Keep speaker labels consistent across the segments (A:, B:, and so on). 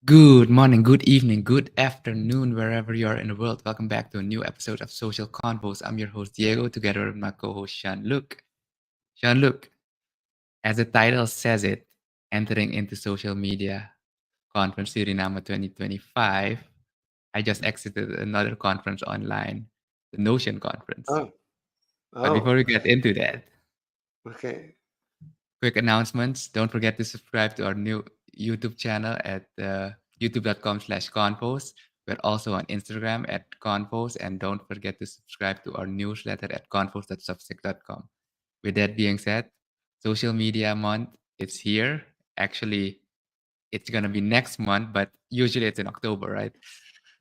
A: Good morning, good evening, good afternoon, wherever you are in the world. Welcome back to a new episode of Social Confoes. I'm your host Diego, together with my co-host Jean-Luc. Jean-Luc, as the title says it, entering into social media conference Suriname 2025. I just exited another conference online, the Notion conference.
B: Oh,
A: But before
B: oh,
A: we get into that,
B: okay.
A: quick announcements. Don't forget to subscribe to our new YouTube channel at youtube.com/confoes. We're also on Instagram at Confoes. And don't forget to subscribe to our newsletter at confoes.substack.com. With that being said, social media month, it's here. Actually, it's going to be next month, but usually it's in October, right?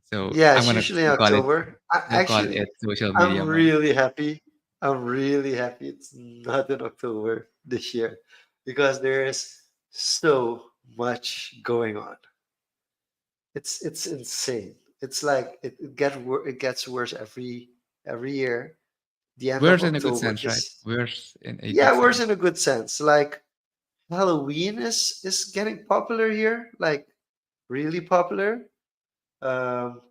A: So
B: Yeah,
A: I'm
B: it's
A: going to
B: usually
A: call it,
B: October.
A: we'll call it social
B: I'm
A: media month.
B: really happy. I'm really happy it's not in October this year because there is so much going on. It's insane. It's like it gets worse every year. The end of
A: Worse in a good
B: October
A: sense, right?
B: is
A: Worse in a good
B: yeah, worse
A: sense.
B: in a good sense. Like Halloween is getting popular here, like really popular. Um,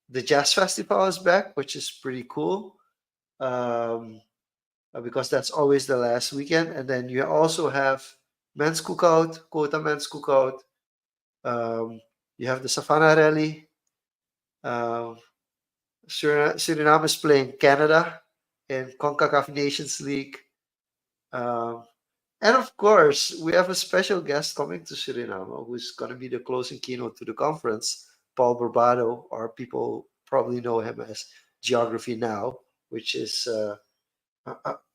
B: the jazz festival is back, which is pretty cool um, because that's always the last weekend. And then you also have men's cookout, quota men's cookout. Um, you have the Savannah Rally. Um, Suriname is playing Canada in CONCACAF Nations League. Um, and of course, we have a special guest coming to Suriname who's going to be the closing keynote to the conference, Paul Barbado, or people probably know him as Geography Now, which is,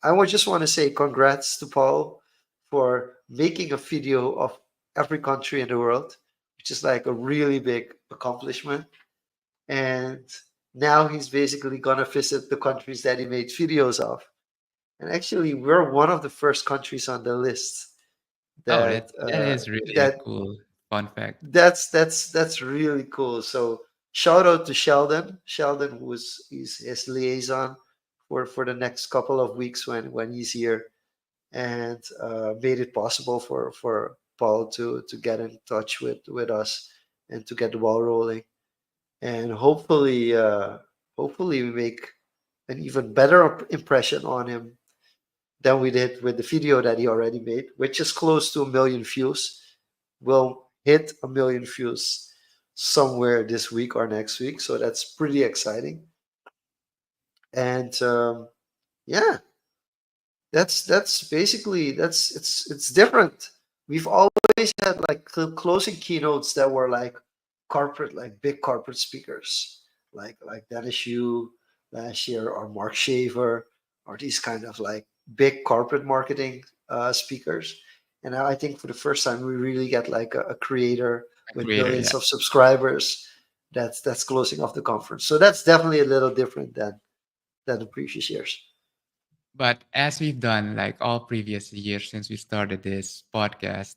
B: I would just want to say congrats to Paul for making a video of every country in the world, which is like a really big accomplishment. And now he's basically going to visit the countries that he made videos of. And actually, we're one of the first countries on the list
A: Oh,
B: that
A: that is really a
B: that
A: cool fun fact.
B: that's really cool. So shout out to Sheldon. Sheldon was his liaison for the next couple of weeks when he's here, and made it possible for Paul to get in touch with us and to get the ball rolling. And hopefully we make an even better impression on him than we did with the video that he already made, which is close to 1 million views. We'll hit 1 million views somewhere this week or next week, so that's pretty exciting. And yeah, that's basically it's different. We've always had like closing keynotes that were like corporate, like big corporate speakers, like Dennis Yu last year, or Mark Shaver, or these kind of like big corporate marketing speakers. And now I think for the first time we really get like a creator
A: A
B: with
A: creator,
B: millions
A: yeah.
B: of subscribers that's closing off the conference. So that's definitely a little different than the previous years.
A: But as we've done like all previous years since we started this podcast,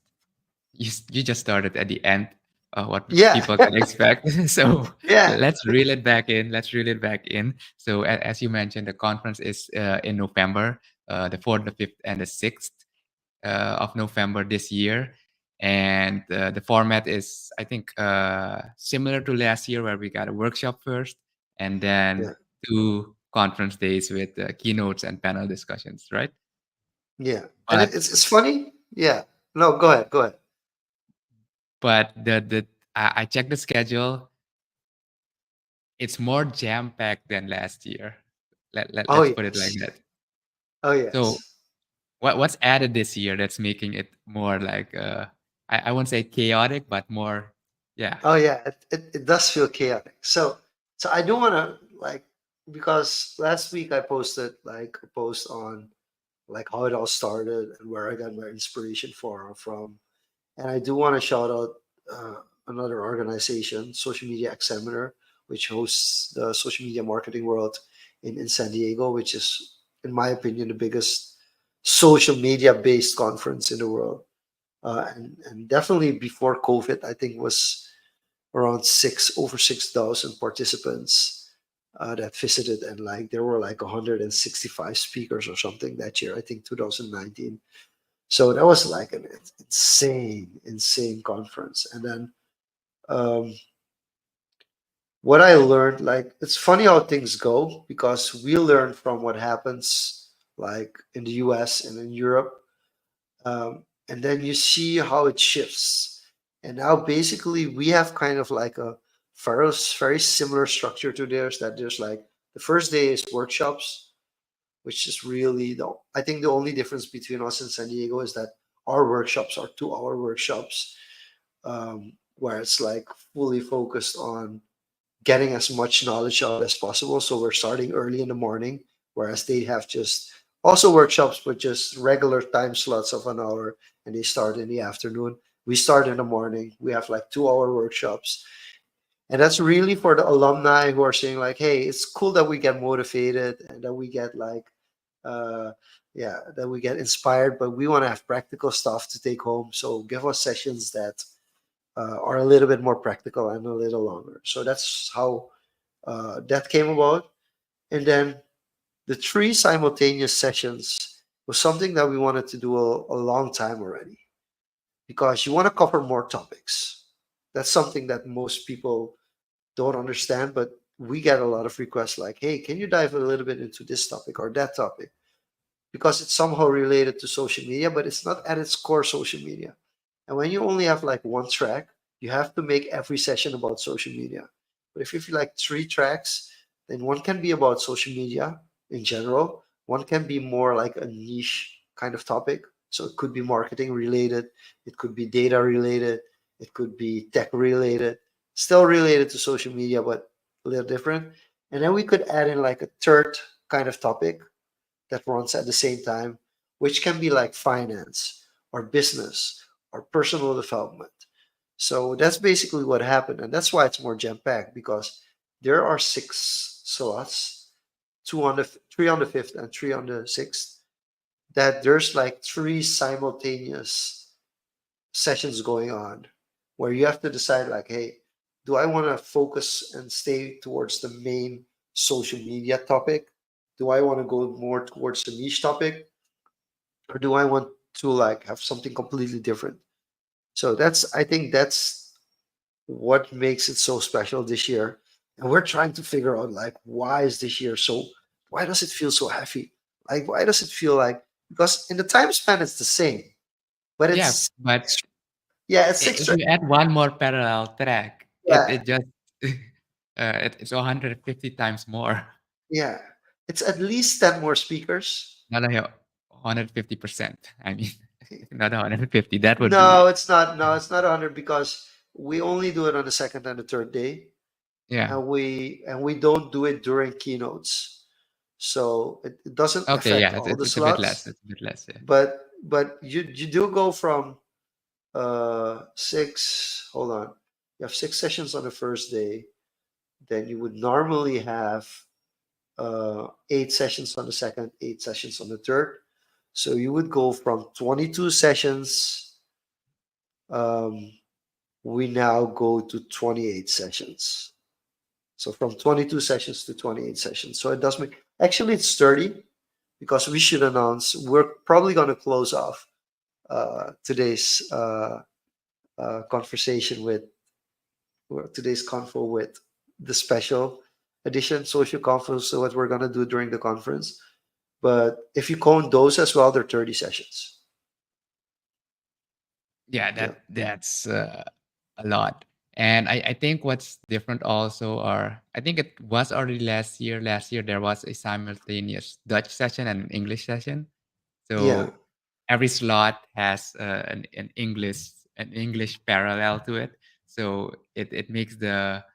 A: you just started at the end of what
B: Yeah,
A: people can expect. So
B: yeah,
A: let's reel it back in. Let's reel it back in. So as you mentioned, the conference is in November, the 4th, the 5th, and the 6th of November this year. And the format is, I think, similar to last year, where we got a workshop first and then
B: yeah,
A: 2 conference days with keynotes and panel discussions, right?
B: yeah. And
A: But
B: it's funny. Yeah. No, go ahead. Go ahead.
A: but I checked the schedule. It's more jam packed than last year.
B: Oh
A: Let's put it like
B: yes.
A: that.
B: Oh
A: So
B: yes.
A: what's added this year that's making it more like I won't say chaotic, but more, yeah.
B: Oh yeah. It does feel chaotic. So I do want to like, because last week I posted like a post on like how it all started and where I got my inspiration from. And I do want to shout out uh, another organization, Social Media Examiner, which hosts the social media marketing world in San Diego, which is, in my opinion, the biggest social media based conference in the world. And definitely before COVID, I think was around over 6,000 participants that visited, and like there were like 165 speakers or something that year. I think 2019. So that was like an insane conference. And then Um, what I learned, like, it's funny how things go because we learn from what happens like in the US and in Europe. And then you see how it shifts. And now basically we have kind of like a very similar structure to theirs, that there's like the first day is workshops, which is really the I think the only difference between us and San Diego is that our workshops are 2 hour workshops, where it's like fully focused on getting as much knowledge out as possible. So we're starting early in the morning, whereas they have just also workshops, but just regular time slots of an hour, and they start in the afternoon. We start in the morning. We have like 2 hour workshops. And that's really for the alumni who are saying like, hey, it's cool that we get motivated and that we get like, uh, yeah, that we get inspired, but we want to have practical stuff to take home. So give us sessions that are a little bit more practical and a little longer. So that's how that came about. And then the 3 simultaneous sessions was something that we wanted to do a long time already, because you want to cover more topics. That's something that most people don't understand, but we get a lot of requests like, hey, can you dive a little bit into this topic or that topic? Because it's somehow related to social media, but it's not at its core social media. And when you only have like one track, you have to make every session about social media. But if you feel like 3 tracks, then one can be about social media in general. One can be more like a niche kind of topic. So it could be marketing related, it could be data related, it could be tech related, still related to social media, but a little different. And then we could add in like a third kind of topic that runs at the same time, which can be like finance or business or personal development. So that's basically what happened. And that's why it's more jam packed, because there are 6 slots, 3 on the 5th and 3 on the 6th, that there's like 3 simultaneous sessions going on where you have to decide like, hey, do I want to focus and stay towards the main social media topic? Do I want to go more towards the niche topic? Or do I want to like have something completely different? So that's I think that's what makes it so special this year. And we're trying to figure out like, why is this year so, why does it feel so heavy? Like, why does it feel like, because in the time span it's the same, but
A: Yeah,
B: it's
A: but
B: yeah, it's six
A: if you add one more parallel track,
B: yeah,
A: it just it's 150 times more.
B: yeah. It's at least 10 more speakers.
A: Not like 150%. I mean, not 150. That would be
B: No, it's not. No, it's not 100, because we only do it on the second and the third day,
A: yeah.
B: and we don't do it during keynotes, so it doesn't
A: Okay,
B: affect
A: yeah,
B: all the
A: it's a bit less.
B: slots.
A: It's a bit less. Yeah.
B: But you do go from six. Hold on, you have 6 sessions on the first day. Then you would normally have 8 sessions on the second, 8 sessions on the third. So you would go from 22 sessions. Um, we now go to 28 sessions. So from 22 sessions to 28 sessions. So it does make, actually it's 30, because we should announce, we're probably going to close off today's conversation with, or today's convo with the special edition social conference. So what we're going to do during the conference. But if you count those as well, they're 30 sessions.
A: Yeah,
B: Yeah.
A: that's a lot. And I think what's different also are I think it was already last year. Last year there was a simultaneous Dutch session and an English session.
B: Yeah.
A: So every slot has an English parallel to it. So it makes the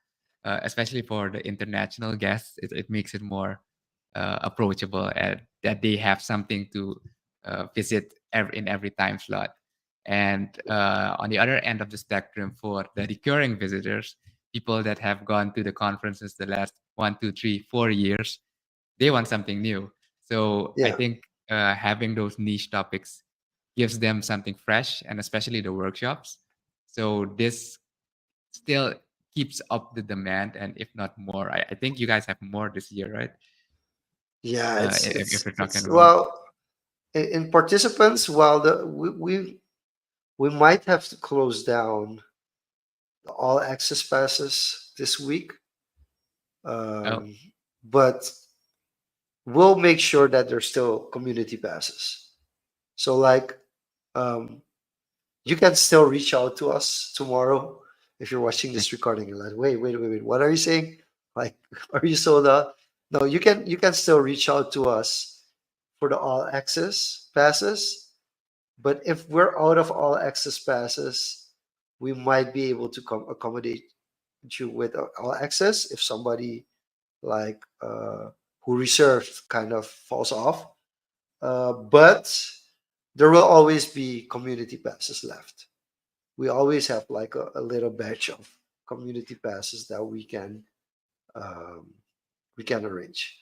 A: especially for the international guests, it makes it more approachable and that they have something to visit in every time slot. And on the other end of the spectrum, for the recurring visitors, people that have gone to the conferences the last 1, 2, 3, 4 years, they want something new. So I
B: Yeah.
A: think having those niche topics gives them something fresh, and especially the workshops. So this still keeps up the demand, and if not more, I think you guys have more this year, right?
B: Yeah.
A: If we're talking
B: It's
A: about
B: well, in participants, well, we might have to close down the all access passes this week.
A: Oh,
B: Um, but we'll make sure that there's still community passes. So like um, you can still reach out to us tomorrow if you're watching
A: okay.
B: this recording. You're like, wait, what are you saying? Like, are you sold out? No, you can still reach out to us for the all access passes. But if we're out of all access passes, we might be able to accommodate you with all access if somebody like who reserved kind of falls off. But there will always be community passes left. We always have like a little batch of community passes that um, we can arrange.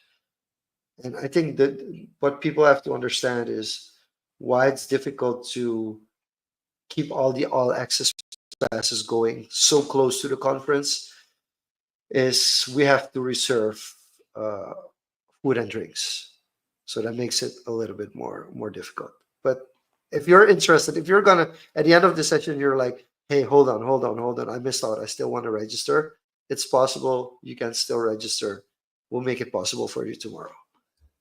B: And I think that what people have to understand is why it's difficult to keep all access passes going so close to the conference is we have to reserve uh, food and drinks. So that makes it a little bit more difficult. But if you're interested, if you're gonna at the end of the session, you're like, hey, hold on, I missed out. I still want to register. It's possible. You can still register. We'll make it possible for you tomorrow.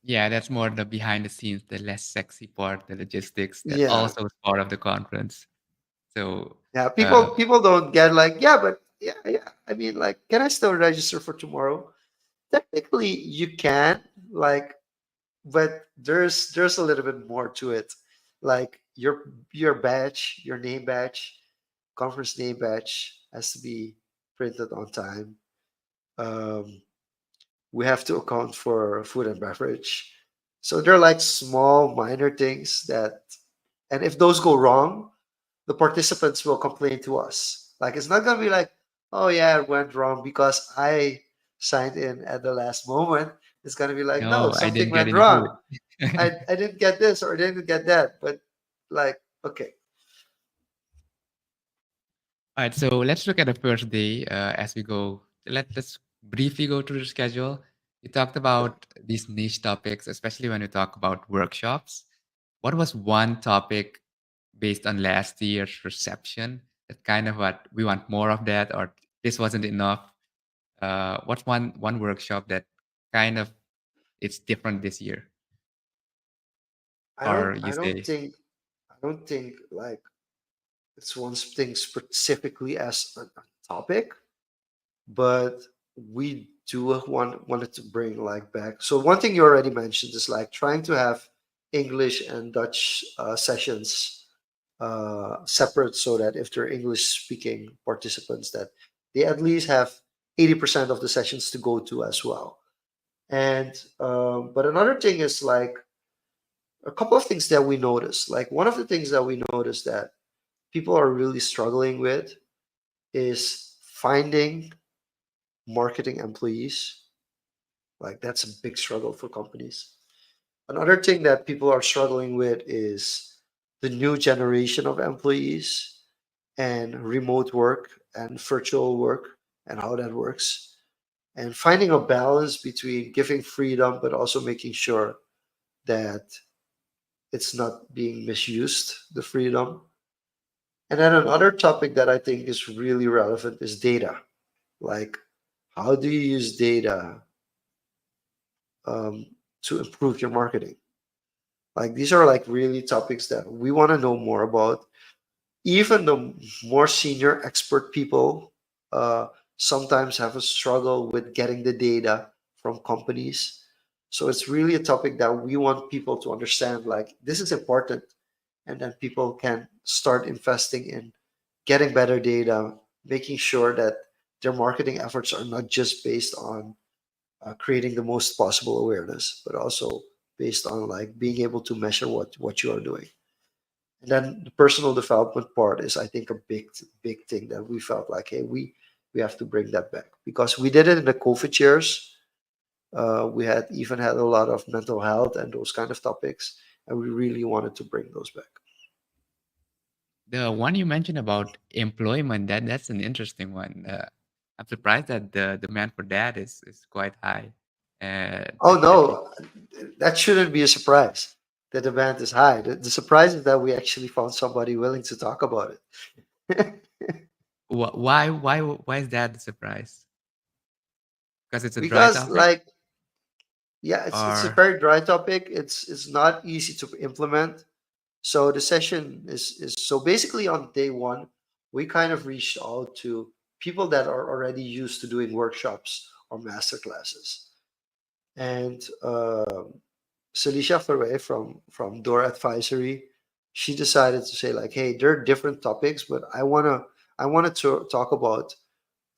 A: Yeah, that's more the behind the scenes, the less sexy part, the logistics that
B: Yeah,
A: also is part of the conference. So,
B: yeah.
A: uh,
B: People don't get like, yeah, but yeah. I mean, like, can I still register for tomorrow? Technically, you can. Like, but there's a little bit more to it. Like your badge, your name badge, conference name badge has to be printed on time. Um, we have to account for food and beverage. So they're like small minor things that, and if those go wrong, the participants will complain to us. Like it's not gonna be like, oh yeah, it went wrong because I signed in at the last moment. It's gonna be like, no,
A: no, I
B: something
A: didn't get
B: went
A: any food.
B: wrong. I didn't get this or I didn't get that. But like, okay,
A: All right, so let's look at the first day as we go. Let's briefly go through the schedule. You talked
B: yeah.
A: about these niche topics, especially when you talk about workshops. What was one topic based on last year's reception that kind of what we want more of that, or this wasn't enough? What's one workshop that kind of it's different this year,
B: I don't
A: or you
B: I don't
A: say
B: think I don't think like it's one thing specifically as a topic, but we do wanted to bring like back. So one thing you already mentioned is like trying to have English and Dutch sessions separate so that if they're English speaking participants that they at least have 80% of the sessions to go to as well. And but another thing is like a couple of things that we noticed. Like one of the things that we noticed that people are really struggling with is finding marketing employees. Like that's a big struggle for companies. Another thing that people are struggling with is the new generation of employees and remote work and virtual work and how that works. And finding a balance between giving freedom but also making sure that it's not being misused, the freedom. And then another topic that I think is really relevant is data. Like, how do you use data um, to improve your marketing? Like, these are like really topics that we want to know more about. Even the more senior expert people uh, sometimes have a struggle with getting the data from companies. So it's really a topic that we want people to understand. Like, this is important, and then people can start investing in getting better data, making sure that their marketing efforts are not just based on creating the most possible awareness, but also based on like being able to measure what you are doing. And then the personal development part is, I think, a big thing that we felt like, hey, we have to bring that back because we did it in the COVID years. We had even had a lot of mental health and those kind of topics, and we really wanted to bring those back.
A: the one you mentioned about employment? That's an interesting one. I'm surprised that the demand for that is quite high.
B: Oh
A: That you
B: no, that shouldn't be a surprise. The demand is high. The surprise is that we actually found somebody willing to talk about it.
A: Why is that the surprise? Because it's a dry
B: because
A: topic,
B: like yeah, it's a
A: or
B: very dry topic. It's not easy to implement. So the session is so basically on day one, we kind of reached out to people that are already used to doing workshops or master classes. And Celicia Ferre from Door Advisory, she decided to say like, hey, there are different topics, but I wanted to talk about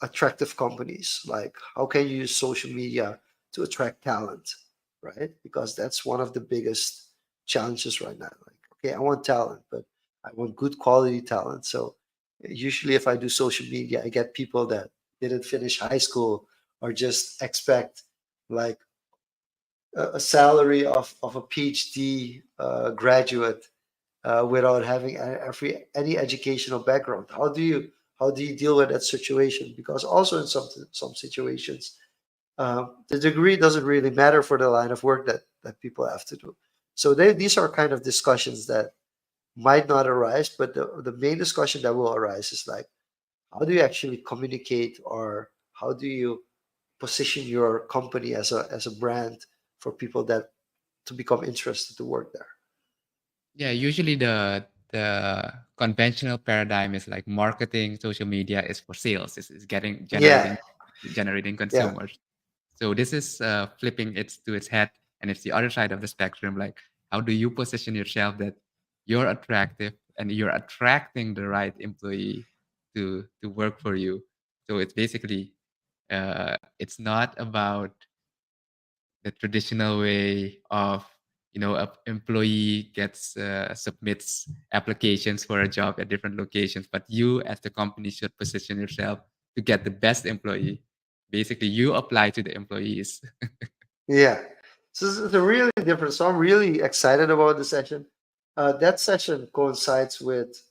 B: attractive companies. Like, how can you use social media to attract talent, right? Because that's one of the biggest challenges right now. Like, okay, I want talent, but I want good quality talent. So usually, if I do social media, I get people that didn't finish high school or just expect like a salary of a PhD graduate without having any educational background. How do you deal with that situation? Because also in some situations, the degree doesn't really matter for the line of work that people have to do. So these are kind of discussions that might not arise, but the main discussion that will arise is like, how do you actually communicate, or how do you position your company as a brand for people that to become interested to work there?
A: yeah, usually the conventional paradigm is like marketing, social media is for sales, is getting
B: Yeah,
A: generating
B: yeah,
A: consumers. So this is flipping it to its head, and it's the other side of the spectrum. Like, how do you position yourself that you're attractive and you're attracting the right employee to work for you? So it's basically it's not about the traditional way of, a employee gets submits applications for a job at different locations, but you as the company should position yourself to get the best employee. Basically, you apply to the employees.
B: yeah. So it's a really different. So I'm really excited about the session. That session coincides with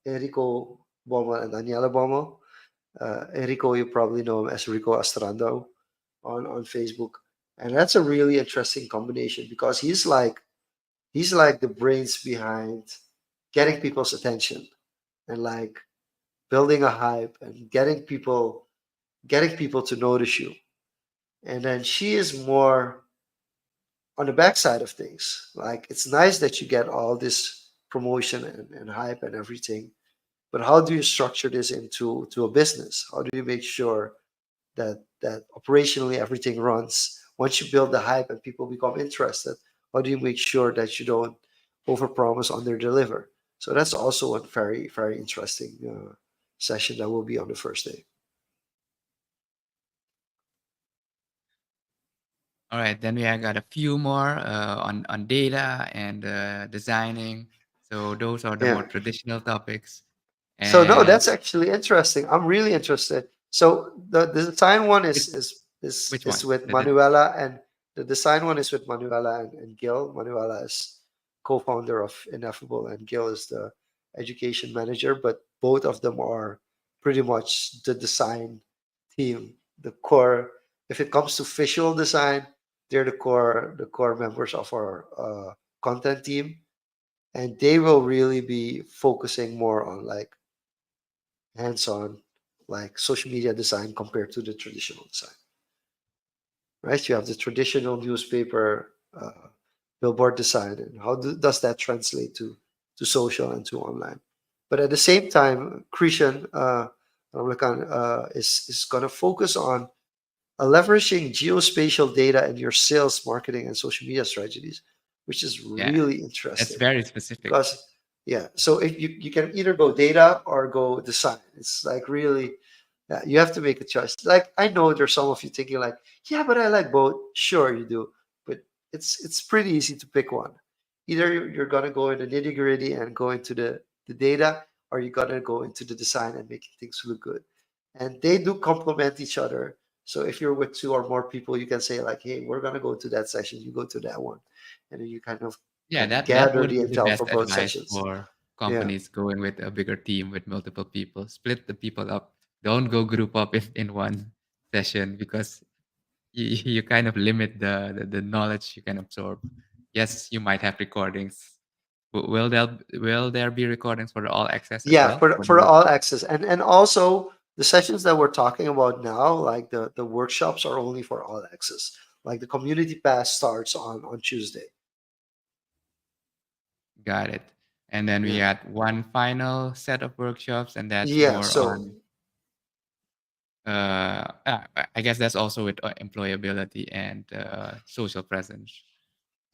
B: Enrico Bommel and Daniela Bommel. Enrico, you probably know him as Rico Astrando on Facebook, and that's a really interesting combination because he's like the brains behind getting people's attention and like building a hype and getting people to notice you. And then she is more on the backside of things. Like, it's nice that you get all this promotion and hype and everything, but how do you structure this into a business? How do you make sure that operationally everything runs? Once you build the hype and people become interested, how do you make sure that you don't overpromise, underdeliver? So that's also a very very interesting session that will be on the first day.
A: All right, then we have got a few more on data and designing. So those are the
B: Yeah.
A: more traditional topics.
B: So no,
A: And
B: that's actually interesting. I'm really interested. So the design one
A: which, which
B: is
A: one?
B: with Manuela, and the design one is with Manuela and Gil. Manuela is co-founder of Ineffable, and Gil is the education manager. But both of them are pretty much the design team, the core. If it comes to visual design, they're the core members of our content team, and they will really be focusing more on like hands-on, like social media design compared to the traditional design, right? You have the traditional newspaper billboard design, and how does that translate to social and to online? But at the same time, Christian Ramakan, is going to focus on leveraging geospatial data in your sales, marketing, and social media strategies, which is
A: Yeah,
B: really
A: that's
B: interesting
A: very specific.
B: because yeah, so if you can either go data or go design. It's like really, yeah, you have to make a choice. Like, I know there's some of you thinking like, yeah, but I like both. Sure, you do, but it's pretty easy to pick one. Either you're gonna go in the nitty gritty and go into the data, or you're gonna go into the design and making things look good. And they do complement each other. So if you're with two or more people, you can say like, hey, we're gonna go to that session. You go to that one, and then you kind of
A: Yeah,
B: can
A: that
B: gather
A: would
B: the
A: be the
B: intel for
A: best
B: both
A: advice
B: sessions.
A: for
B: Yeah.
A: companies going with a bigger team with multiple people. Split the people up. Don't go group up in one session, because you kind of limit the knowledge you can absorb. Yes, you might have recordings, Will there be recordings for the all access as
B: Yeah,
A: well
B: for
A: for the
B: for
A: work?
B: all access, and also the sessions that we're talking about now, like the workshops, are only for all access. Like the community pass starts on Tuesday.
A: Got it. And then we
B: Yeah,
A: had one final set of workshops, and that's
B: yeah.
A: more
B: So
A: on I guess that's also with employability and social presence.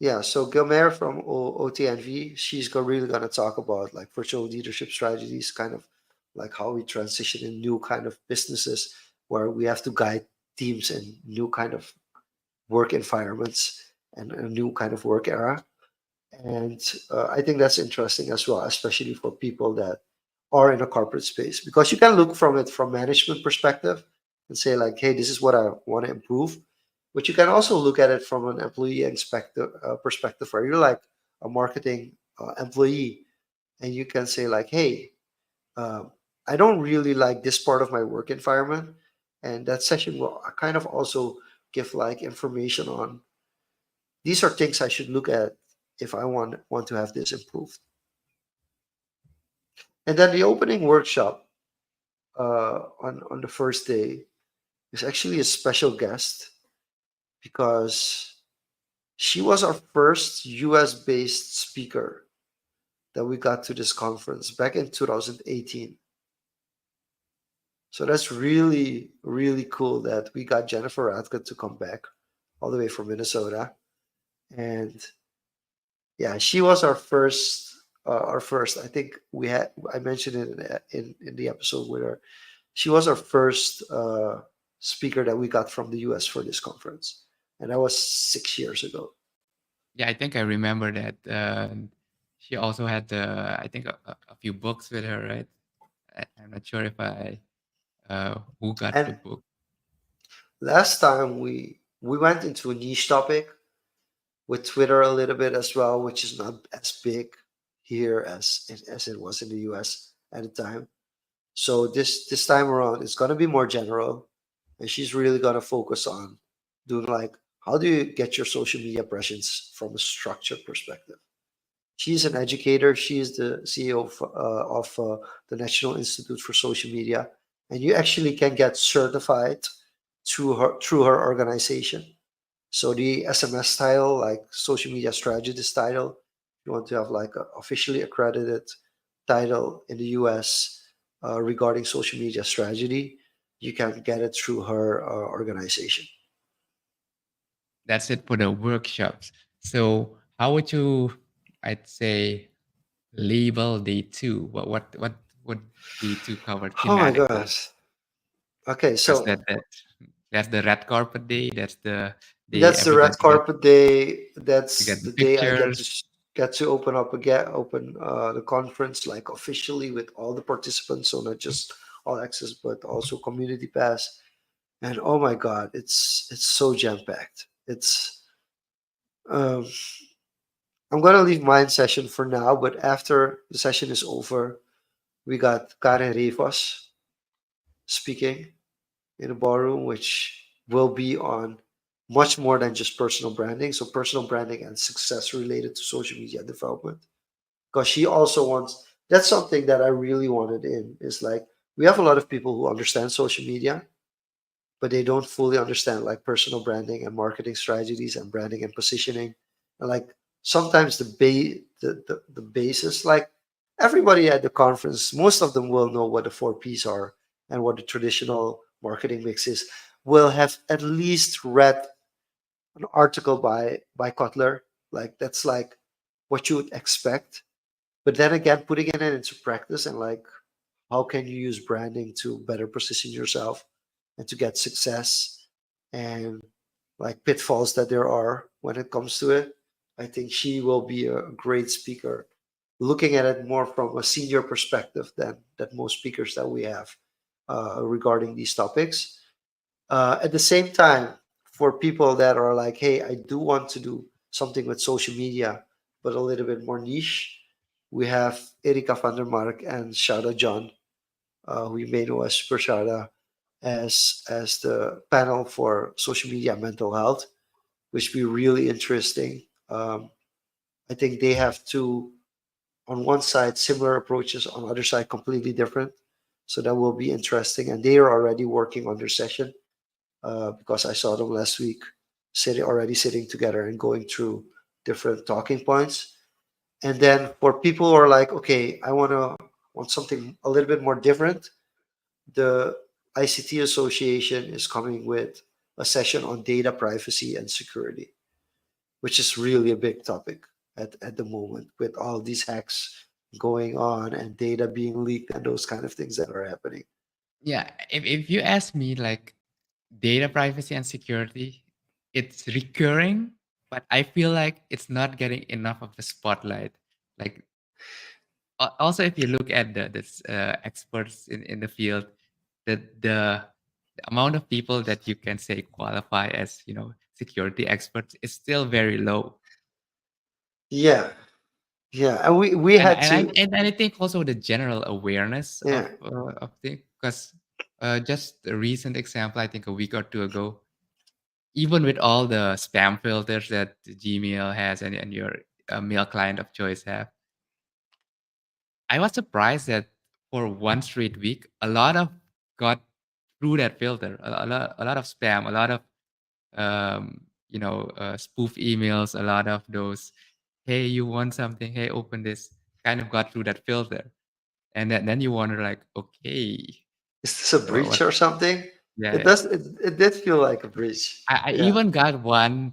B: yeah, Gilmer from OTNV, she's really gonna talk about like virtual leadership strategies, kind of like how we transition in new kind of businesses where we have to guide teams in new kind of work environments and a new kind of work era. And I think that's interesting as well, especially for people that are in a corporate space, because you can look from it from management perspective and say like, hey, this is what I want to improve. But you can also look at it from an employee perspective, where you're like a marketing employee, and you can say like, hey, um, I don't really like this part of my work environment, and that session will kind of also give like information on these are things I should look at if I want to have this improved. And then the opening workshop on the first day is actually a special guest because she was our first US based speaker that we got to this conference back in 2018. So that's really, really cool that we got Jennifer Radka to come back all the way from Minnesota. And yeah, she was our first. I think I mentioned it in the episode with her. She was our first speaker that we got from the US for this conference, and that was 6 years ago.
A: Yeah, I think I remember that. She also had, I think, a few books with her, right? I'm not sure if I who got the
B: And
A: book.
B: last time we went into a niche topic with Twitter a little bit as well, which is not as big here as it was in the US at the time. So this time around, it's gonna be more general, and she's really gonna focus on doing like how do you get your social media presence from a structured perspective. She's an educator. She is the CEO of the National Institute for Social Media, and you actually can get certified through her organization. So the SMS title, like social media strategist title, you want to have like a officially accredited title in the US regarding social media strategy, you can get it through her organization.
A: That's it for the workshops. So how would you, I'd say, label day two? What would day two cover
B: Oh my
A: thematically?
B: gosh. Okay,
A: Because
B: so
A: that's the red carpet day. That's the day
B: that's the red
A: everybody gets
B: carpet day.
A: to
B: That's
A: get the
B: the day I get to
A: pictures.
B: get to open the conference like officially with all the participants, so not just all access, but also community pass. And oh my god, it's so jam packed. It's um, I'm gonna leave mine session for now, but after the session is over, we got Karen Rivas speaking in a ballroom, which will be on much more than just personal branding. So personal branding and success related to social media development. Because she also wants that's something that I really wanted in is like we have a lot of people who understand social media, but they don't fully understand like personal branding and marketing strategies and branding and positioning. And like sometimes the basis, like everybody at the conference, most of them will know what the 4 P's are and what the traditional marketing mix is, will have at least read an article by Kotler. Like that's like what you would expect. But then again, putting it into practice and like how can you use branding to better position yourself and to get success and like pitfalls that there are when it comes to it. I think she will be a great speaker, looking at it more from a senior perspective than that most speakers that we have regarding these topics. At the same time, for people that are like, hey, I do want to do something with social media, but a little bit more niche, we have Erika van der Mark and Shada John, who you may know as Super Shada, as the panel for social media and mental health, which be really interesting. I think they have two. on one side similar approaches, on the other side completely different. So that will be interesting. And they are already working on their session because I saw them last week sitting together and going through different talking points. And then for people who are like, okay, want something a little bit more different, the ICT Association is coming with a session on data privacy and security, which is really a big topic at the moment with all these hacks going on and data being leaked and those kind of things that are happening.
A: Yeah, if you ask me, like data privacy and security, it's recurring, but I feel like it's not getting enough of the spotlight. Like also, if you look at the experts in the field, the amount of people that you can say qualify as security experts is still very low.
B: Yeah, yeah, and we
A: and
B: had
A: and I
B: to.
A: and, and I think also the general awareness
B: Yeah,
A: of things, because just a recent example, I think a week or two ago, even with all the spam filters that Gmail has and your mail client of choice have, I was surprised that for one straight week, a lot of got through that filter, a lot of spam, a lot of spoof emails, a lot of those, hey, you want something, hey, open this, kind of got through that filter. And then you wonder, like, okay,
B: is this a breach
A: what?
B: or something? It
A: Yeah,
B: does. It did feel like a breach.
A: I
B: Yeah,
A: even got one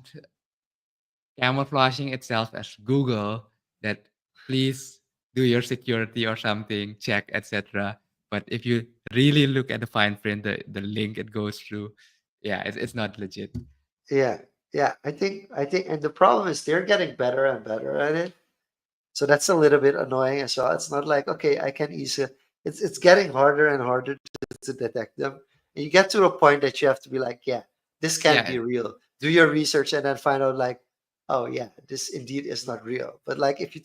A: camouflaging itself as Google, that please do your security or something, check, etc. But if you really look at the fine print, the link it goes through, yeah, it's not legit.
B: yeah, yeah. I think, and the problem is they're getting better and better at it. So that's a little bit annoying as well. It's not like, okay, I can easily. It's getting harder and harder to detect them. And you get to a point that you have to be like, yeah, this can't
A: Yeah,
B: be real. Do your research and then find out like, oh yeah, this indeed is not real. But like if you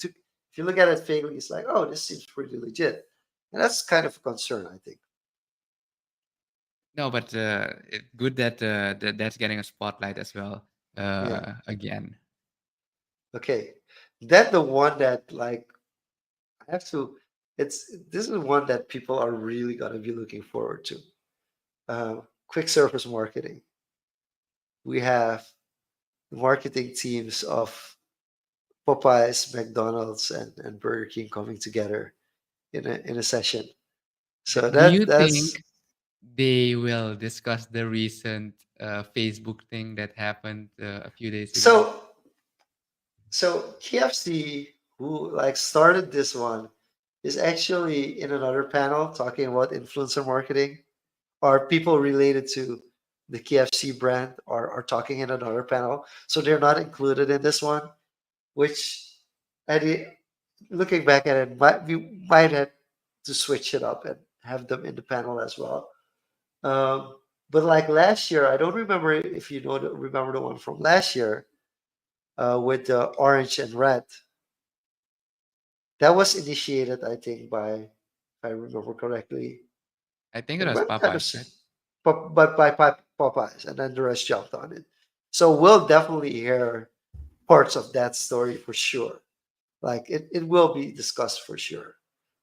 B: look at it vaguely, it's like, oh, this seems pretty legit. And that's kind of a concern, I think.
A: no, but good that's getting a spotlight as well.
B: Yeah.
A: Again,
B: Okay. Then the one that like I have to it's this is one that people are really gonna be looking forward to. Quick service marketing. We have marketing teams of Popeyes, McDonald's, and Burger King coming together in a session. So
A: do you
B: that's
A: think they will discuss the recent Facebook thing that happened a few days ago?
B: so so KFC, who like started this one, is actually in another panel talking about influencer marketing, or people related to the KFC brand are talking in another panel. So they're not included in this one, which looking back at it, we might have to switch it up and have them in the panel as well. Um, but like last year, I don't remember if you remember the one from last year with the orange and red. That was initiated, I think, if I remember correctly,
A: I think it
B: it
A: was
B: went kind of,
A: Popeyes, right?
B: but by Popeyes, and then the rest jumped on it. So we'll definitely hear parts of that story for sure. Like it will be discussed for sure.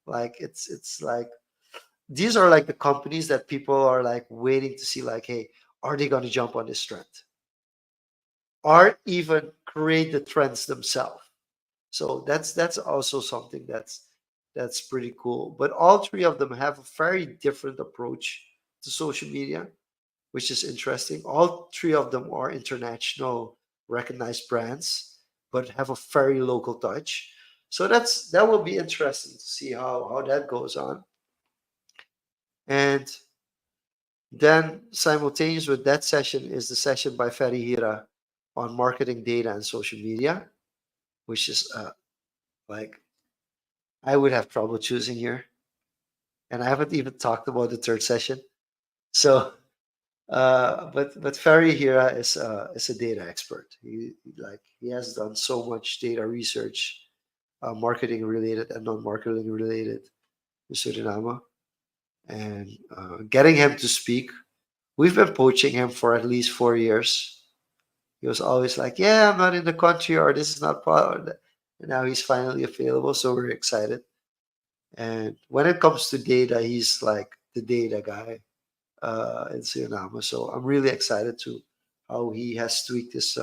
B: Like it's like these are like the companies that people are like waiting to see like, hey, are they going to jump on this trend or even create the trends themselves? So that's also something that's pretty cool. But all three of them have a very different approach to social media, which is interesting. All three of them are international recognized brands, but have a very local touch. So that will be interesting to see how that goes on. And then simultaneous with that session is the session by Ferry Hira on marketing data and social media, which is like I would have trouble choosing here. And I haven't even talked about the third session. So but Ferry Hira is a data expert. He has done so much data research, marketing related and non-marketing related in Suriname, and getting him to speak. We've been poaching him for at least 4 years. He was always like, "Yeah, I'm not in the country, or this is not part of that." and now he's finally available. So we're excited. And when it comes to data, he's like the data guy in Suriname. So I'm really excited to how he has tweaked his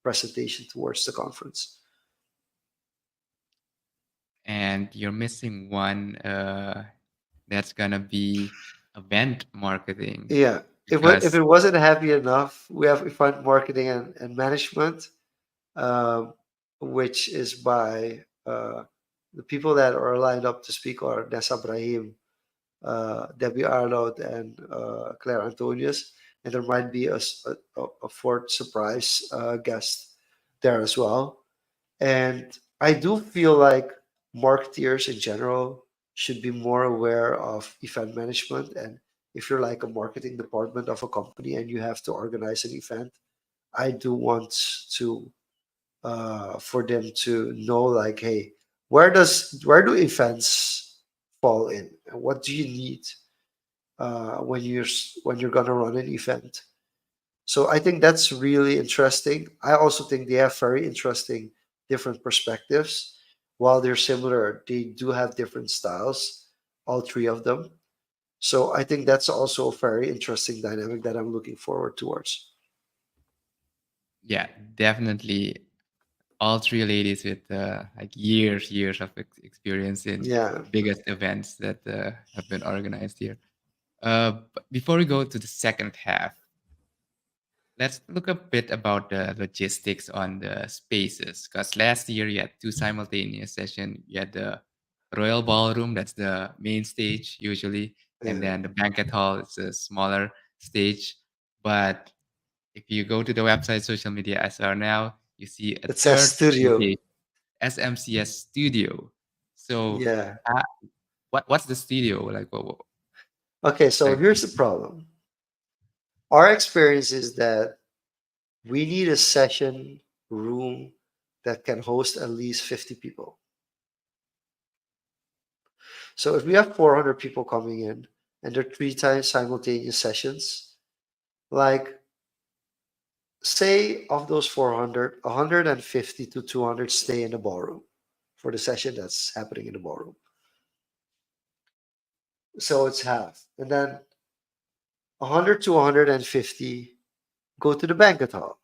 B: presentation towards the conference.
A: And you're missing one that's gonna be event marketing
B: Yeah. If
A: because
B: it wasn't heavy enough, we have event marketing and management, um, which is by the people that are lined up to speak are Nessa Brahim, Debbie Arnold, and Claire Antonius. And there might be a fourth surprise guest there as well. And I do feel like marketeers in general should be more aware of event management. And if you're like a marketing department of a company and you have to organize an event, I do want to for them to know like, hey, where do events fall in, and what do you need when you're gonna run an event? So I think that's really interesting. I also think they have very interesting different perspectives. While they're similar, they do have different styles, all three of them. So I think that's also a very interesting dynamic that I'm looking forward towards.
A: yeah, definitely all three ladies with like years of experience in
B: Yeah,
A: biggest events that have been organized here. But before we go to the second half, let's look a bit about the logistics on the spaces. Because last year you had two simultaneous sessions. You had the Royal Ballroom, that's the main stage usually, and
B: yeah.
A: then the banquet hall is a smaller stage. But if you go to the website, social media as are now, you see a
B: It says
A: third
B: studio.
A: location, SMCS Studio. So,
B: Yeah.
A: uh, what's the studio like?
B: Okay, so
A: Like
B: here's the problem. Our experience is that we need a session room that can host at least 50 people. So if we have 400 people coming in and there are three times simultaneous sessions, like say of those 400, 150 to 200 stay in the ballroom for the session that's happening in the ballroom. So it's half. And then 100 to 150 go to the banquet hall,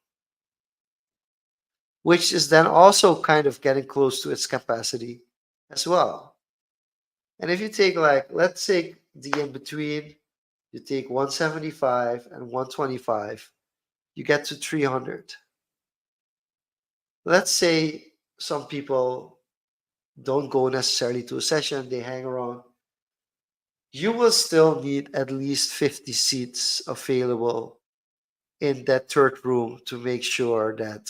B: which is then also kind of getting close to its capacity as well. And if you take like, let's take the in between, you take 175 and 125, you get to 300. Let's say some people don't go necessarily to a session, they hang around. You will still need at least 50 seats available in that third room to make sure that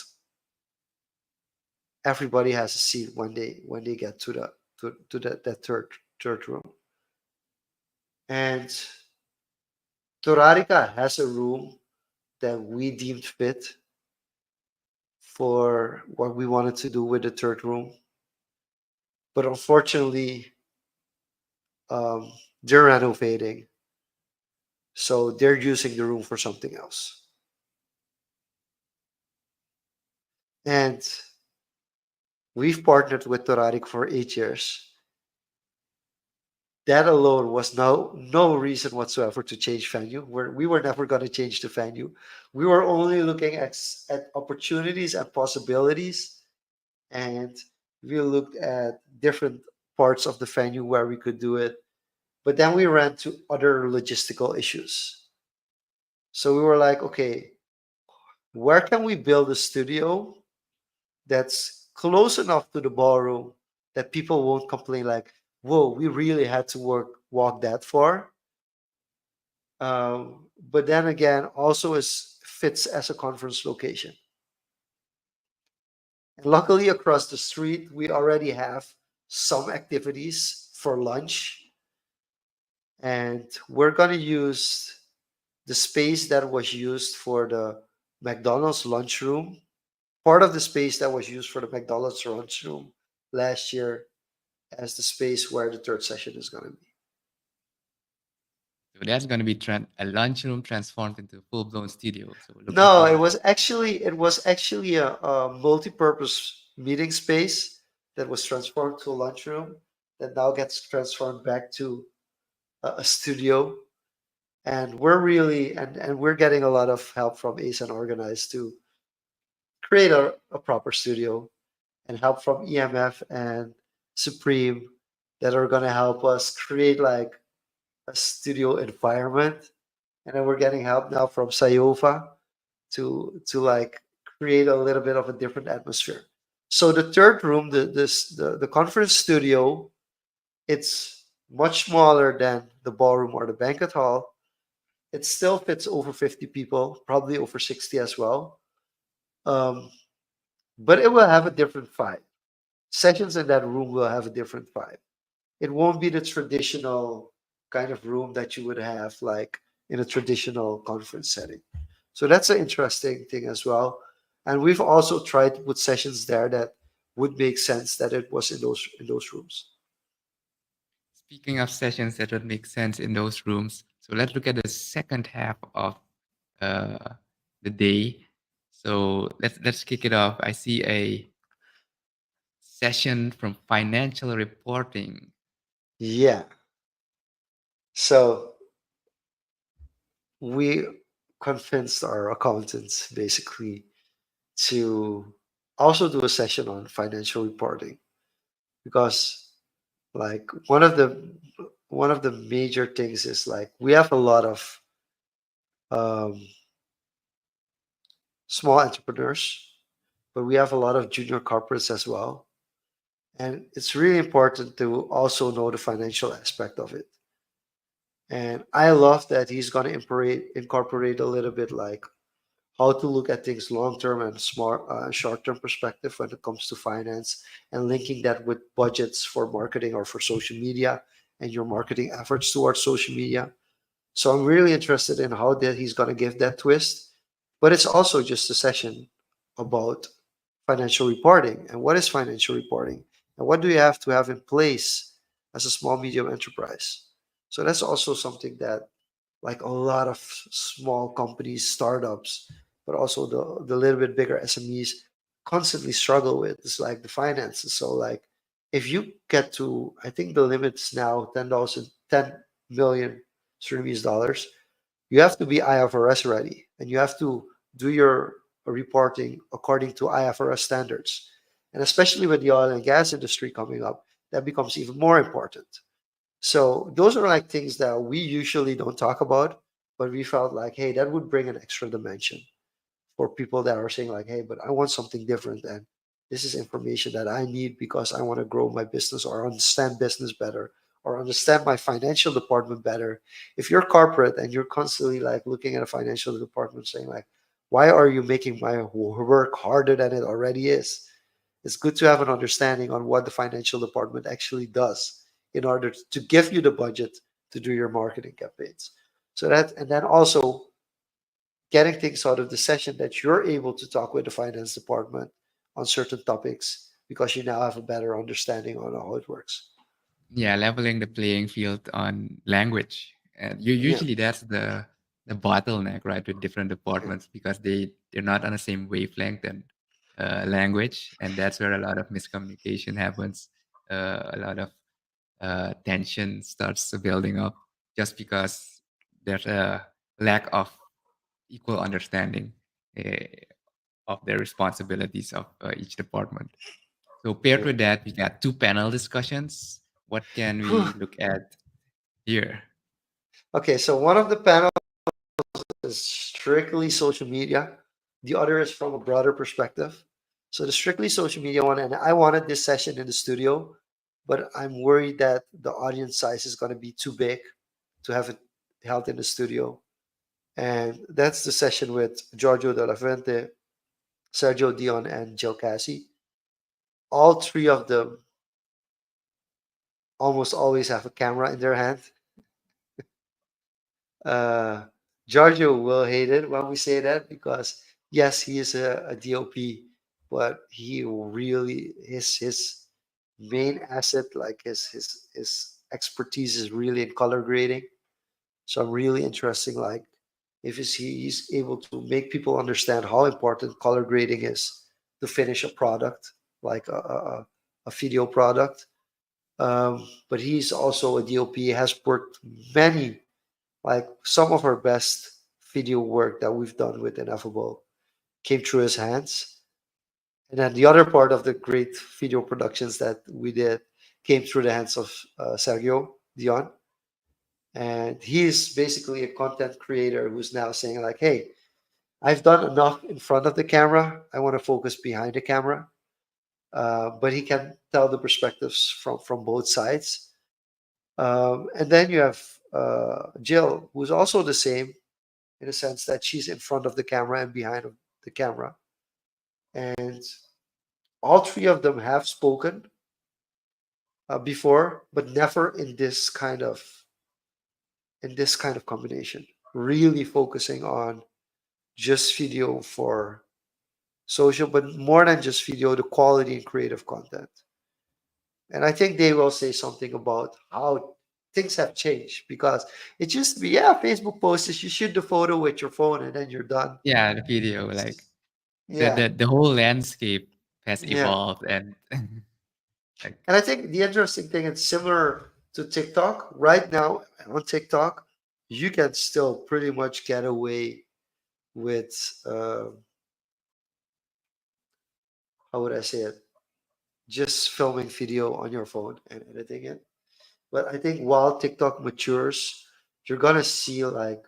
B: everybody has a seat when they get to that third room. And Torarica has a room that we deemed fit for what we wanted to do with the third room. But unfortunately, um, they're renovating, so they're using the room for something else. And we've partnered with Torarik for 8 years. That alone was no reason whatsoever to change venue. We were never going to change the venue. We were only looking at opportunities and possibilities, and we looked at different parts of the venue where we could do it. But then we ran to other logistical issues. So we were like, okay, where can we build a studio that's close enough to the ballroom that people won't complain like, whoa, we really had to walk that far. Um, but then again, also is fits as a conference location. And luckily, across the street, we already have some activities for lunch, and we're gonna use the space that was used for the McDonald's lunchroom. Part of the space that was used for the McDonald's lunchroom last year as the space where the third session is gonna be.
A: so that's going to be a lunchroom transformed into a full-blown studio. So looking
B: No,
A: forward.
B: it was actually a multi-purpose meeting space that was transformed to a lunchroom that now gets transformed back to a studio. And we're really and we're getting a lot of help from Ace and Organize to create a proper studio, and help from EMF and Supreme that are going to help us create like a studio environment. And then we're getting help now from Sayofa to like create a little bit of a different atmosphere. So the third room, the conference studio, it's much smaller than the ballroom or the banquet hall. It still fits over 50 people, probably over 60 as well. Um, but it will have a different vibe. Sessions in that room will have a different vibe. It won't be the traditional kind of room that you would have like in a traditional conference setting. So that's an interesting thing as well. And we've also tried to put sessions there that would make sense that it was in those rooms.
A: Speaking of sessions that would make sense in those rooms, so let's look at the second half of uh, the day. So let's kick it off. I see a session from financial reporting.
B: Yeah. So we convinced our accountants basically to also do a session on financial reporting, because like one of the major things is like we have a lot of um, small entrepreneurs, but we have a lot of junior corporates as well, and it's really important to also know the financial aspect of it. And I love that he's going to incorporate a little bit like how to look at things long term and smart short term perspective when it comes to finance, and linking that with budgets for marketing or for social media and your marketing efforts towards social media. So I'm really interested in how that he's going to give that twist. But it's also just a session about financial reporting and what is financial reporting and what do you have to have in place as a small medium enterprise. So that's also something that like a lot of small companies, startups, but also the little bit bigger SMEs constantly struggle with. It's like the finances. So like if you get to, I think the limit's now 10 million Surinamese dollars, you have to be IFRS ready and you have to do your reporting according to IFRS standards. And especially with the oil and gas industry coming up, that becomes even more important. So those are like things that we usually don't talk about, but we felt like, hey, that would bring an extra dimension for people that are saying like, hey, but I want something different, and this is information that I need because I want to grow my business or understand business better or understand my financial department better. If you're corporate and you're constantly like looking at a financial department saying like, why are you making my work harder than it already is? It's good to have an understanding on what the financial department actually does in order to give you the budget to do your marketing campaigns. So that, and then also getting things out of the session that you're able to talk with the finance department on certain topics because you now have a better understanding on how it works.
A: Yeah, leveling the playing field on language. And you
B: Yeah,
A: usually that's the bottleneck, right, with different
B: yeah,
A: departments because they're not on the same wavelength and language, and that's where a lot of miscommunication happens. A lot of tension starts building up just because there's a lack of equal understanding uh, of the responsibilities of each department. So paired
B: yeah.
A: with that, we got two panel discussions. What can
B: Whew.
A: we look at here?
B: Okay, so one of the panels is strictly social media. The other is from a broader perspective. So the strictly social media one, and I wanted this session in the studio, but I'm worried that the audience size is going to be too big to have it held in the studio. And that's the session with Giorgio De La Fuente, Sergio Dion, and Jill Cassie. All three of them almost always have a camera in their hand. Uh, Giorgio will hate it when we say that because yes, he is a DOP, but he really his main asset, like his expertise, is really in color grading. So I'm really interested, like if he's able to make people understand how important color grading is to finish a product, like a a video product. But he's also a DOP, has worked many, like some of our best video work that we've done with Ineffable came through his hands. And then the other part of the great video productions that we did came through the hands of Sergio Dion. And he is basically a content creator who's now saying, like, hey, I've done enough in front of the camera. I want to focus behind the camera. But he can tell the perspectives from both sides. And then you have Jill, who's also the same in a sense that she's in front of the camera and behind the camera. And all three of them have spoken before, but never in this kind of combination. Really focusing on just video for social, but more than just video, the quality and creative content. And I think they will say something about how things have changed because it used to be, yeah, Facebook posts is you shoot the photo with your phone and then you're done.
A: Yeah, the video, like the
B: Yeah,
A: the, the whole landscape has
B: yeah.
A: evolved and like
B: And I think the interesting thing, it's similar to TikTok. Right now on TikTok, you can still pretty much get away with, how would I say it? Just filming video on your phone and editing it. But I think while TikTok matures, you're gonna see like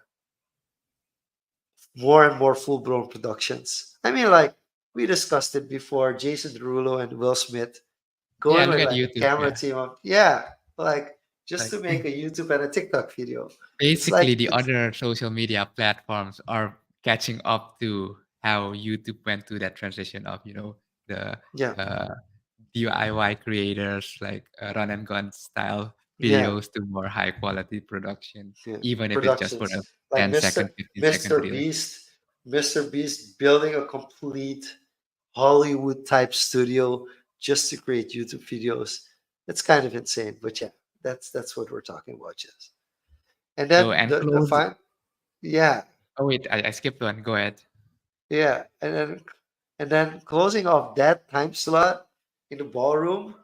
B: more and more full blown productions. I mean, like we discussed it before, Jason Derulo and Will Smith
A: yeah,
B: going
A: look
B: with
A: at
B: like a
A: YouTube,
B: camera
A: yeah.
B: team of, yeah, like just
A: Like
B: to make a YouTube and a TikTok video. It's
A: basically
B: like
A: the
B: it's
A: other social media platforms are catching up to how YouTube went through that transition of, the
B: yeah,
A: uh, DIY creators like run and gun style
B: yeah,
A: videos to more high quality production,
B: yeah.
A: even if it's just for a
B: Productions like
A: 10-second, 15-second
B: Mr.
A: reel.
B: Beast, Mr. Beast building a complete Hollywood type studio just to create YouTube videos. It's kind of insane, but yeah, that's what we're talking about, just. And then
A: So, and
B: the
A: close.
B: fine, yeah,
A: Oh wait, I skipped one. Go ahead.
B: yeah, and then closing off that time slot in the ballroom,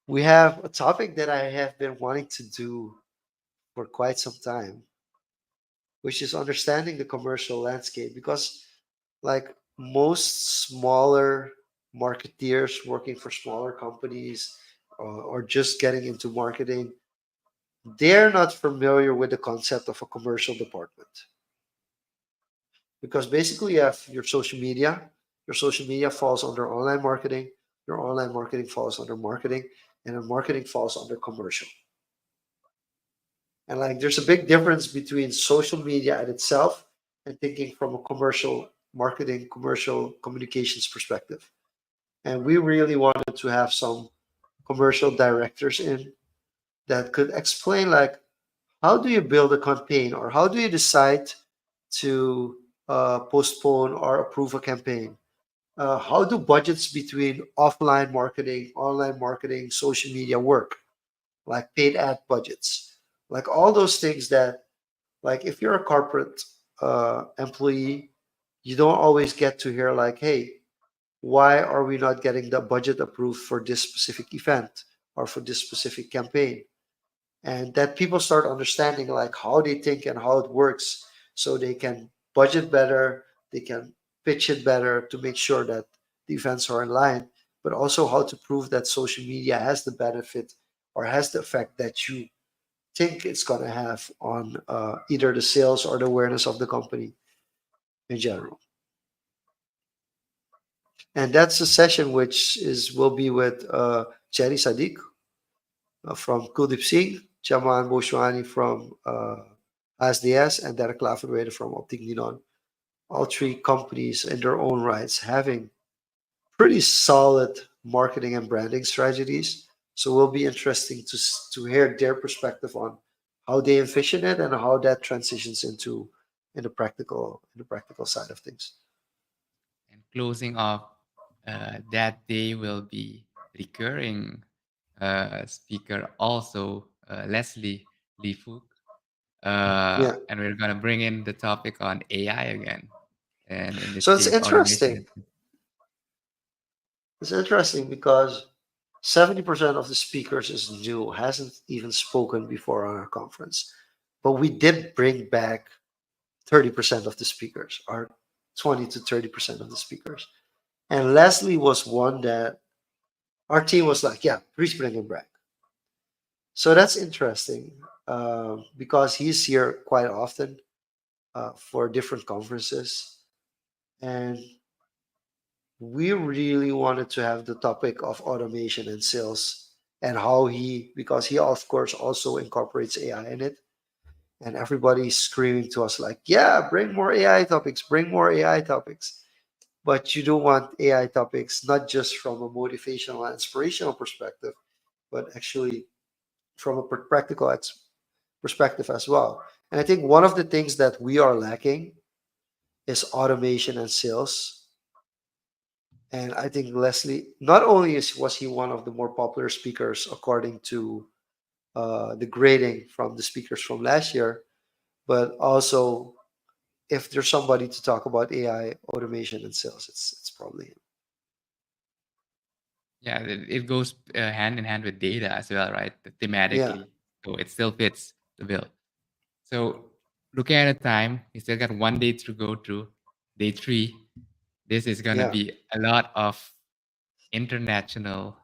B: we have a topic that I have been wanting to do for quite some time, which is understanding the commercial landscape because like most smaller marketeers working for smaller companies or just getting into marketing, they're not familiar with the concept of a commercial department because basically you have your social media falls under online marketing, your online marketing falls under marketing, and then marketing falls under commercial. And like there's a big difference between social media at itself and thinking from a commercial marketing, commercial communications perspective. And we really wanted to have some commercial directors in that could explain like how do you build a campaign or how do you decide to postpone or approve a campaign? How do budgets between offline marketing, online marketing, social media work? Like paid ad budgets, like all those things that, like if you're a corporate employee, you don't always get to hear like, hey, why are we not getting the budget approved for this specific event or for this specific campaign? And that people start understanding like how they think and how it works so they can budget better, they can pitch it better to make sure that the events are in line, but also how to prove that social media has the benefit or has the effect that you think it's going to have on either the sales or the awareness of the company in general. And that's a session which is will be with Cherry Sadiq from Kuldeep Singh, Chaman Boshwani from SDS, and Derek Lavenwater from Optic Ninon. All three companies in their own rights having pretty solid marketing and branding strategies. So it will be interesting to hear their perspective on how they envision it and how that transitions into in the practical side of things.
A: And closing off that day will be recurring speaker also Leslie Lee Fook.
B: Yeah.
A: And we're gonna bring in the topic on AI again, and in this
B: So
A: case, automation.
B: it's interesting because 70% of the speakers is new, hasn't even spoken before on our conference. But we did bring back 30% of the speakers, or 20 to 30% of the speakers. And Leslie was one that our team was like, yeah, please bring him back. So that's interesting because he's here quite often for different conferences. And we really wanted to have the topic of automation and sales and how he, because he, of course, also incorporates AI in it. And everybody's screaming to us, like, yeah, bring more AI topics, bring more AI topics. But you don't want AI topics not just from a motivational and inspirational perspective, but actually from a practical perspective as well. And I think one of the things that we are lacking is automation and sales. And I think Leslie, not only was he one of the more popular speakers according to the grading from the speakers from last year, but also if there's somebody to talk about AI, automation, and sales, it's probably him.
A: Yeah, it goes hand in hand with data as well, right?
B: Yeah,
A: Thematically. So it still fits the bill. So looking at the time, we still got 1 day to go through. Day three, this is gonna
B: yeah,
A: be a lot of international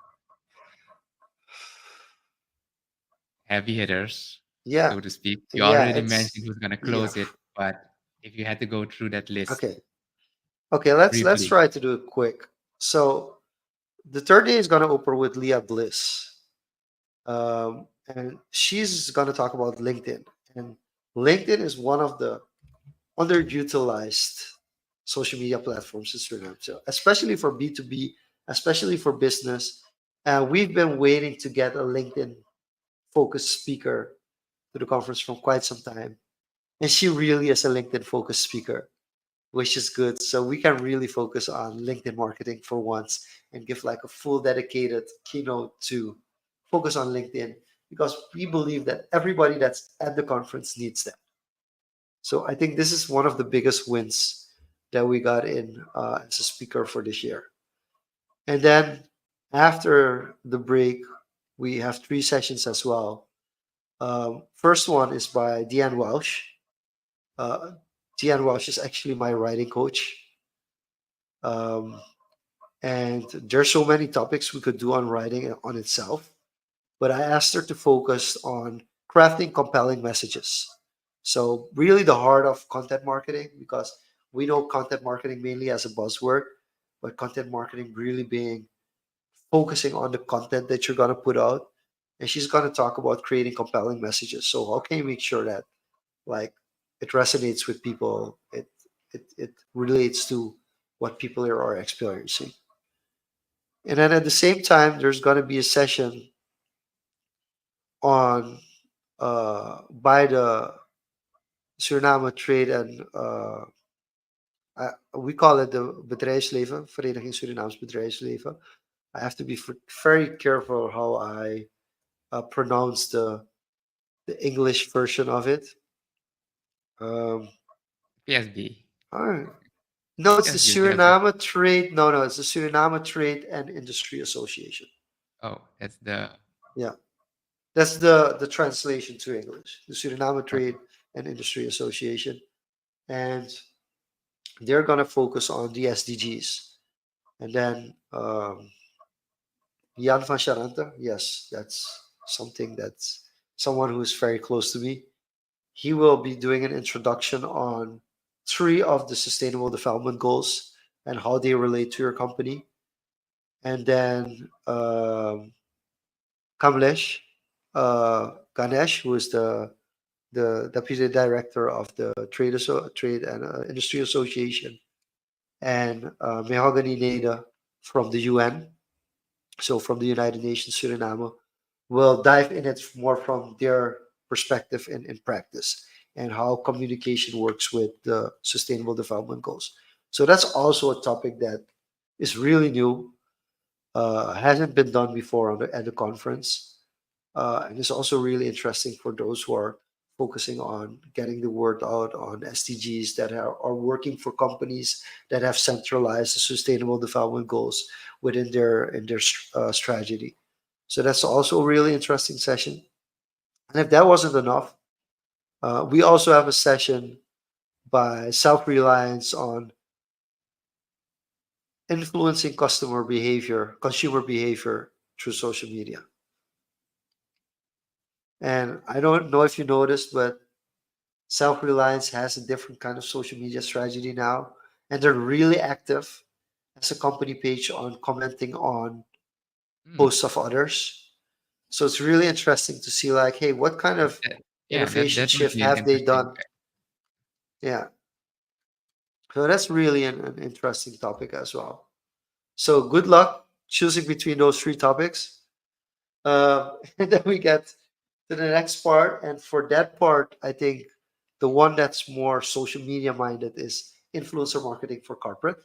A: heavy hitters,
B: yeah,
A: so to speak. You
B: yeah.
A: already mentioned
B: It's
A: who's gonna
B: yeah.
A: close it, but if you had to go through that list
B: Okay, okay. Let's
A: briefly.
B: try to do it quick. So the third day is gonna open with Leah Bliss, and she's gonna talk about LinkedIn. And LinkedIn is one of the underutilized social media platforms in Suriname. So especially for B2B, especially for business, we've been waiting to get a LinkedIn focused speaker to the conference for quite some time. And she really is a LinkedIn focused speaker, which is good. So we can really focus on LinkedIn marketing for once and give like a full dedicated keynote to focus on LinkedIn because we believe that everybody that's at the conference needs that. So I think this is one of the biggest wins that we got in as a speaker for this year. And then after the break, we have three sessions as well. First one is by Deanne Welsh. Uh, Deanne Welsh is actually my writing coach. Um, and there's so many topics we could do on writing on itself. But I asked her to focus on crafting compelling messages. So, really, the heart of content marketing, because we know content marketing mainly as a buzzword, but content marketing really being focusing on the content that you're going to put out. And she's going to talk about creating compelling messages. So, how can you make sure that like it resonates with people? It relates to what people are experiencing. And then at the same time, there's going to be a session on by the Suriname Trade and we call it the bedrijfsleven, Vereniging Surinaams Bedrijfsleven. I have to be very careful how I pronounce the English version of it. Um,
A: PSB.
B: alright. No, it's the
A: Just give us a
B: Suriname Trade. No, no, it's the Suriname Trade and Industry Association.
A: oh, that's the
B: Yeah, that's the translation to English. The Suriname
A: okay.
B: Trade and Industry Association, and they're gonna focus on the SDGs. And then Jan van Charanta, yes, that's something that's someone who's very close to me. He will be doing an introduction on three of the Sustainable Development Goals and how they relate to your company. And then Kamlesh Ganesh, who is the deputy director of the Trade and Industry Association, and Mehogany Neda from the UN, so from the United Nations Suriname, will dive in it more from their perspective in practice and how communication works with the Sustainable Development Goals. So that's also a topic that is really new, hasn't been done before at the conference, and it's also really interesting for those who are focusing on getting the word out on SDGs that are working for companies that have centralized the sustainable development goals within their strategy. So that's also a really interesting session. And if that wasn't enough, we also have a session by Self Reliance on influencing consumer behavior through social media. And I don't know if you noticed, but Self Reliance has a different kind of social media strategy now, and they're really active as a company page on commenting on
A: Mm.
B: posts of others. So it's really interesting to see, like, hey, what kind of
A: Yeah,
B: innovation
A: that would
B: shift
A: be an
B: have they
A: interesting.
B: done? Yeah. So that's really an interesting topic as well. So good luck choosing between those three topics. And then we get to the next part. And for that part, I think the one that's more social media minded is influencer marketing for corporate,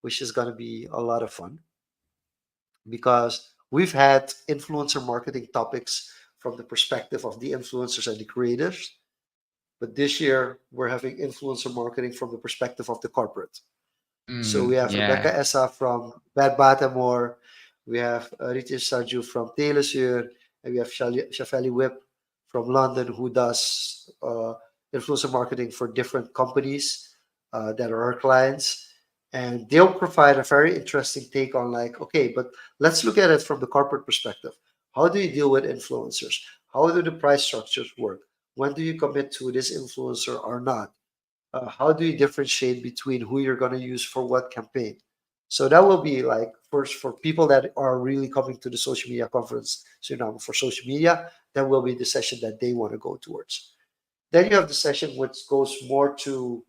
B: which is going to be a lot of fun because we've had influencer marketing topics from the perspective of the influencers and the creators. But this year, we're having influencer marketing from the perspective of the corporate. So we have
A: Yeah.
B: Rebecca Essa from Bad Baltimore. We have Ritesh Sarju from Taylor, and we have Shafali Whip from London, who does influencer marketing for different companies that are our clients. And they'll provide a very interesting take on, like, okay, but let's look at it from the corporate perspective. How do you deal with influencers? How do the price structures work? When do you commit to this influencer or not? How do you differentiate between who you're going to use for what campaign? So that will be like first for people that are really coming to the social media conference. So now for social media, that will be the session that they want to go towards. Then you have the session which goes more to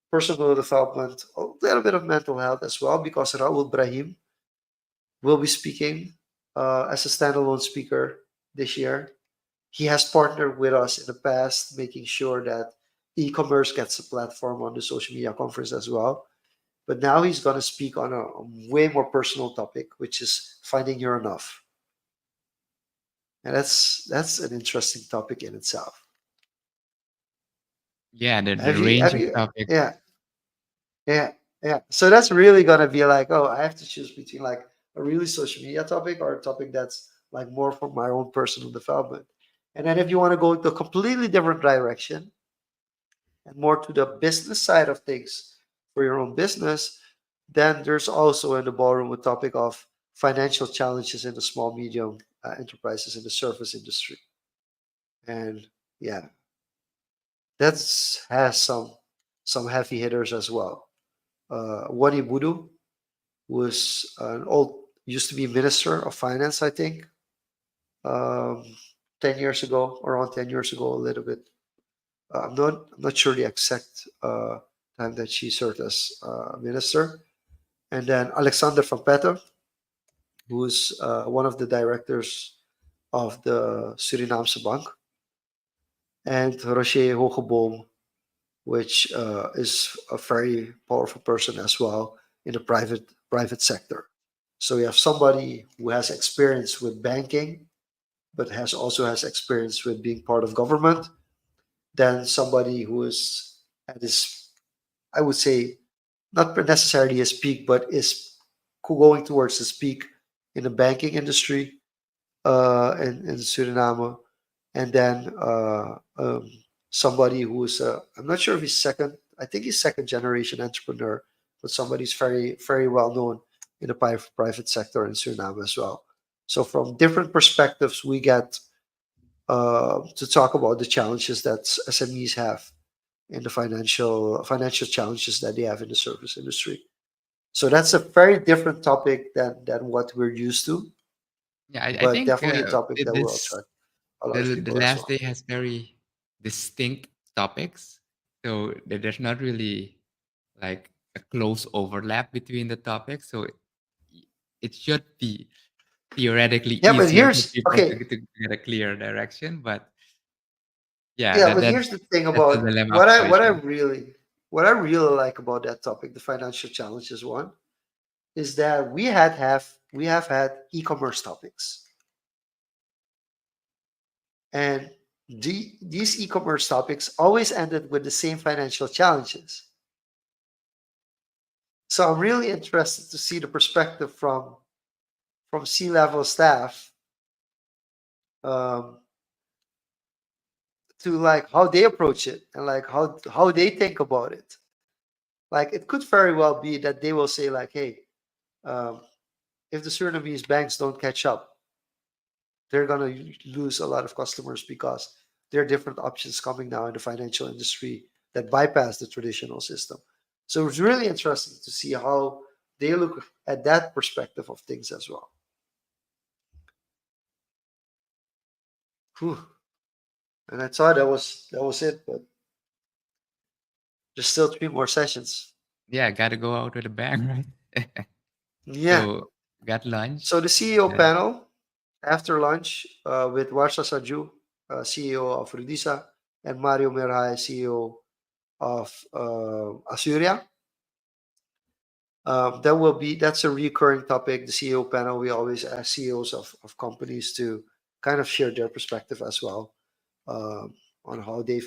B: personal development, a little bit of mental health as well, because Raul Brahim will be speaking as a standalone speaker this year. He has partnered with us in the past, making sure that e-commerce gets a platform on the social media conference as well. But now he's going to speak on a way more personal topic, which is finding your enough, and that's an interesting topic in itself.
A: Yeah, the
B: Have you?
A: range
B: Have
A: of
B: you?
A: topics.
B: Yeah, yeah, yeah. So that's really going to be like, oh, I have to choose between like a really social media topic or a topic that's like more for my own personal development. And then if you want to go to a completely different direction, and more to the business side of things for your own business, then there's also in the ballroom a topic of financial challenges in the small medium enterprises in the service industry. And yeah, that's has some heavy hitters as well. Wani Budu was an old used to be minister of finance, I think, um, 10 years ago, around 10 years ago, a little bit. I'm not sure the exact time that she served as minister. And then Alexander van Petter, who's one of the directors of the Surinaamse Bank, and Rocher Hogeboom, which is a very powerful person as well in the private sector. So you have somebody who has experience with banking, but has experience with being part of government. Then somebody who is at his, I would say, not necessarily his peak, but is going towards his peak in the banking industry in Suriname, and then somebody who is I'm not sure if he's second. I think he's second generation entrepreneur, but somebody's very well known in the private sector in Suriname as well. So from different perspectives, we get to talk about the challenges that SMEs have in the financial challenges that they have in the service industry. So that's a very different topic than what we're used to,
A: Yeah, I
B: but
A: think
B: definitely a topic that will
A: this
B: attract a large
A: the
B: people as
A: last
B: well.
A: day has very distinct topics, so there's not really like a close overlap between the topics. So it should be theoretically
B: Yeah, but
A: easier for
B: here's
A: people
B: okay.
A: to get a clear direction. But yeah,
B: Yeah,
A: that
B: but
A: that
B: here's the thing
A: that's the
B: about
A: dilemma of
B: what I
A: social.
B: really like about that topic, the financial challenges one, is that we have had e-commerce topics, and these e-commerce topics always ended with the same financial challenges. So I'm really interested to see the perspective from from C-level staff um, to like how they approach it and like how they think about it. Like it could very well be that they will say like, hey, um, if the Surinamese banks don't catch up, they're gonna lose a lot of customers because there are different options coming now in the financial industry that bypass the traditional system. So it's really interesting to see how they look at that perspective of things as well. Whew. And I thought that was it, but there's still three more sessions.
A: Yeah, gotta go out with a bang, right?
B: Yeah.
A: So got lunch.
B: So the CEO
A: Uh,
B: panel after lunch with Warsha Saju, CEO of Rudisa, and Mario Merhay, CEO of Asuria. That's a recurring topic. The CEO panel. We always ask CEOs of companies to kind of share their perspective as well um, on how they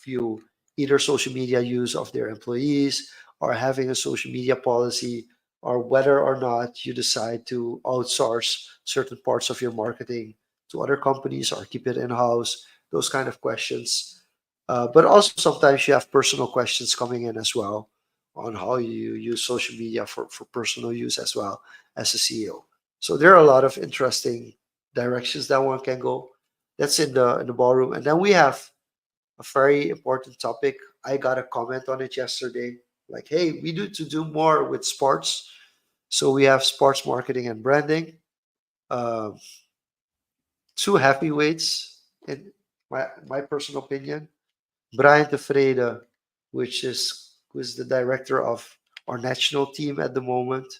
B: view either social media use of their employees or having a social media policy, or whether or not you decide to outsource certain parts of your marketing to other companies or keep it in house. Those kind of questions. But also sometimes you have personal questions coming in as well on how you use social media for personal use as well as a CEO. So there are a lot of interesting directions that one can go. That's in the ballroom. And then we have a very important topic. I got a comment on it yesterday. Like, hey, we need to do more with sports. So we have sports marketing and branding. Um, Two heavyweights, in my personal opinion. Brian de Vrede, who is the director of our national team at the moment,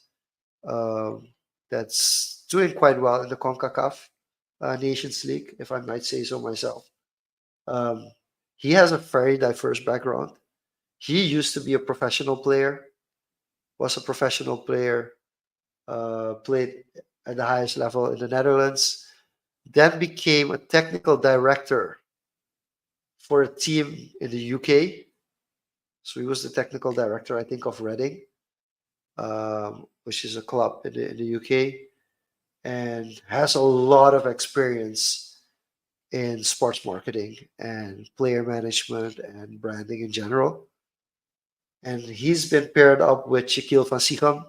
B: um, that's doing quite well in the CONCACAF Nations League, if I might say so myself. Um, he has a very diverse background. He used to be a professional player, was a professional player, played at the highest level in the Netherlands, then became a technical director for a team in the UK. So he was the technical director, I think, of Reading, which is a club in the UK, and has a lot of experience in sports marketing and player management and branding in general. And he's been paired up with Shaquille Van Sicham,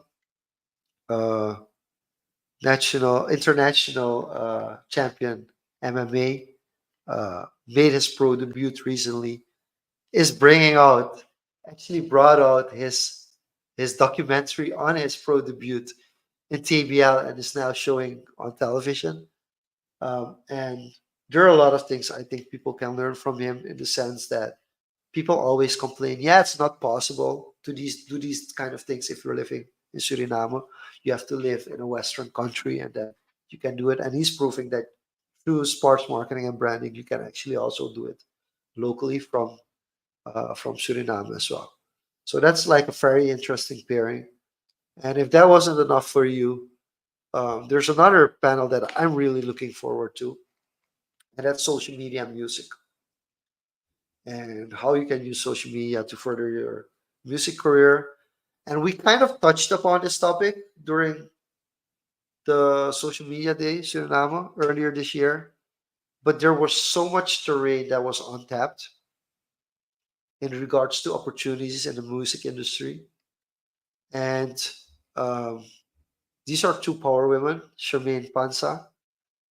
B: uh, international champion MMA, made his pro debut recently, is actually brought out his documentary on his pro debut in TBL and is now showing on television. And there are a lot of things I think people can learn from him in the sense that people always complain, yeah, it's not possible to do these kind of things if you're living in Suriname. You have to live in a Western country and then you can do it. And he's proving that through sports marketing and branding, you can actually also do it locally from Suriname as well. So that's like a very interesting pairing. And if that wasn't enough for you, there's another panel that I'm really looking forward to, and that's social media and music, and how you can use social media to further your music career. And we kind of touched upon this topic during the social media day Suriname earlier this year, but there was so much terrain that was untapped in regards to opportunities in the music industry. And um, these are two power women, Charmaine Pansa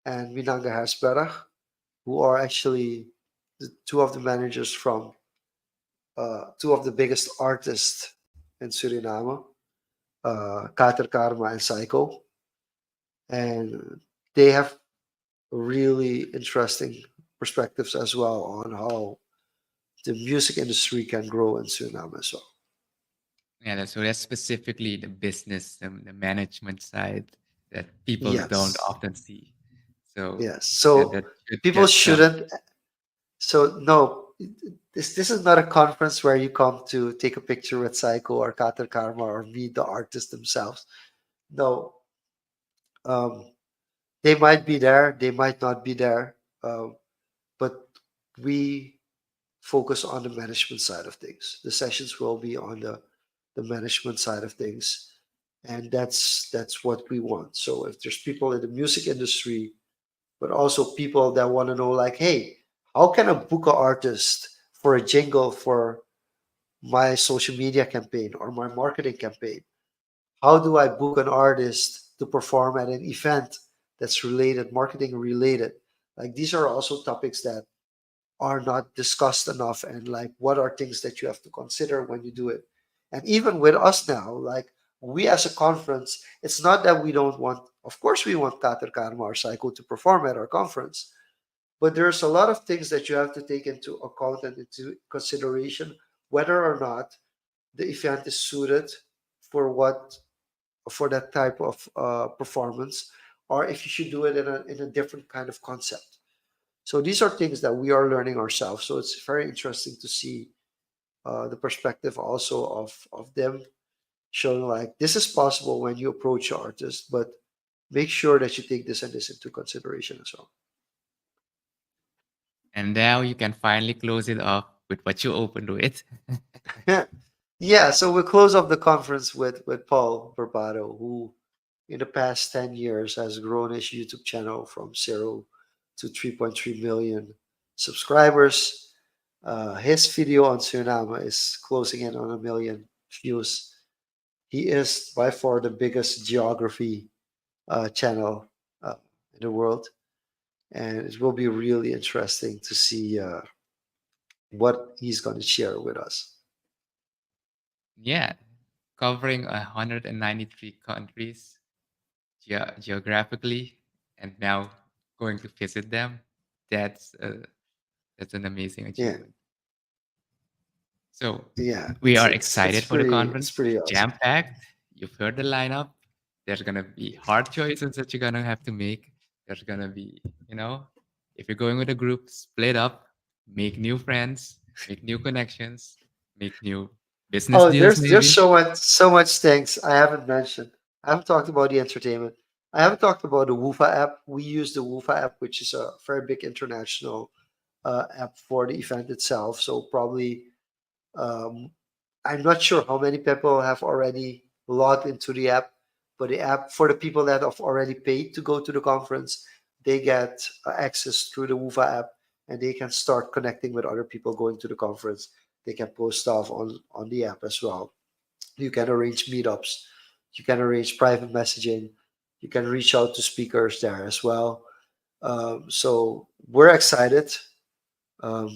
B: and Minanga Hasberach, who are actually two of the managers from two of the biggest artists in Suriname, Kater Karma and Psycho. And they have really interesting perspectives as well on how the music industry can grow in Suriname as well.
A: yeah, so that's specifically the business, the management side that people don't
B: Yes.
A: often see. So
B: Yes.
A: yeah,
B: So
A: that should
B: people
A: get some.
B: shouldn't. So no, this is not a conference where you come to take a picture with Psycho or Kater Karma or meet the artists themselves. No, um, they might be there, they might not be there, but we focus on the management side of things. The sessions will be on the management side of things, and that's what we want. So if there's people in the music industry, but also people that want to know, like, hey, how can I book an artist for a jingle for my social media campaign or my marketing campaign? How do I book an artist to perform at an event that's related, marketing related? Like, these are also topics that are not discussed enough, and like, what are things that you have to consider when you do it? And even with us now, like, we as a conference, it's not that we don't want, of course we want Kater Karma or Psycho to perform at our conference, but there's a lot of things that you have to take into account and into consideration, whether or not the event is suited for what, for that type of performance, or if you should do it in a different kind of concept. So these are things that we are learning ourselves. So it's very interesting to see the perspective also of them showing, like, this is possible when you approach your artist, but make sure that you take this and this into consideration as
A: And now you can finally close it off with what you opened with.
B: well. Yeah, so we'll close off the conference with Paul Barbado, who in the past 10 years has grown his YouTube channel from 0 to 3.3 million subscribers. His video on Suriname is closing in on 1 million views. He is by far the biggest geography channel in the world, and it will be really interesting to see what he's going to share with us.
A: Yeah, covering 193 countries geographically, and now going to visit them. That's that's an amazing
B: Yeah,
A: achievement. So
B: yeah,
A: we are
B: it's
A: excited for the
B: pretty, it's
A: conference.
B: pretty awesome.
A: Jam packed. You've heard the lineup. There's gonna be hard choices that you're gonna have to make. There's gonna be, if you're going with a group, split up, make new friends, make new connections, make new business
B: Oh,
A: deals,
B: there's
A: maybe.
B: so much things I haven't mentioned. I haven't talked about the entertainment. I haven't talked about the Woofa app. We use the Woofa app, which is a very big international app for the event itself. So probably, um, I'm not sure how many people have already logged into the app, but the app, for the people that have already paid to go to the conference, they get access through the Woofa app, and they can start connecting with other people going to the conference. They can post stuff on the app as well. You can arrange meetups. You can arrange private messaging. You can reach out to speakers there as well. So we're excited. Um,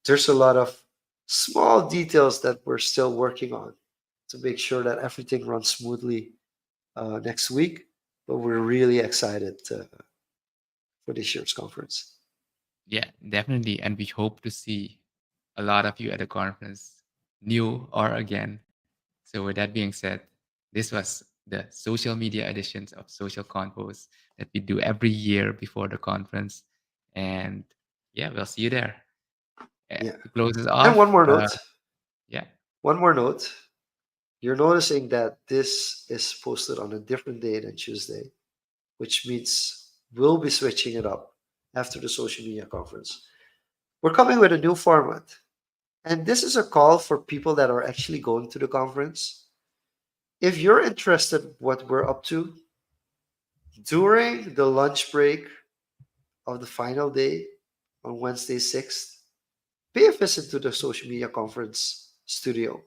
B: there's a lot of small details that we're still working on to make sure that everything runs smoothly next week. But we're really excited for this year's conference.
A: Yeah, definitely. And we hope to see a lot of you at the conference, new or again. So, with that being said, this was the social media editions of Social Confoes that we do every year before the conference. And yeah, we'll see you there.
B: Yeah.
A: To close us
B: And
A: off,
B: one more note.
A: yeah,
B: One more note. You're noticing that this is posted on a different day than Tuesday, which means we'll be switching it up after the social media conference. We're coming with a new format. And this is a call for people that are actually going to the conference. If you're interested in what we're up to, during the lunch break of the final day on Wednesday 6th, pay a visit to the social media conference studio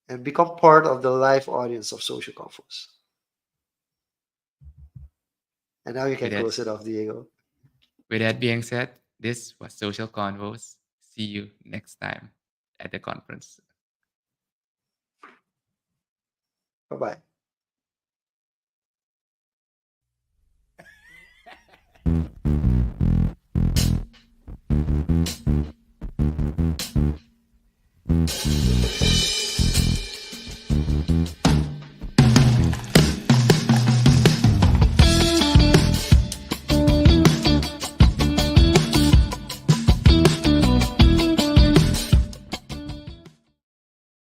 B: and become part of the live audience of Social Conference. And now you
A: with
B: can
A: that,
B: close it off, Diego.
A: with that being said, this was Social Convos. See you next time at the conference.
B: Bye bye.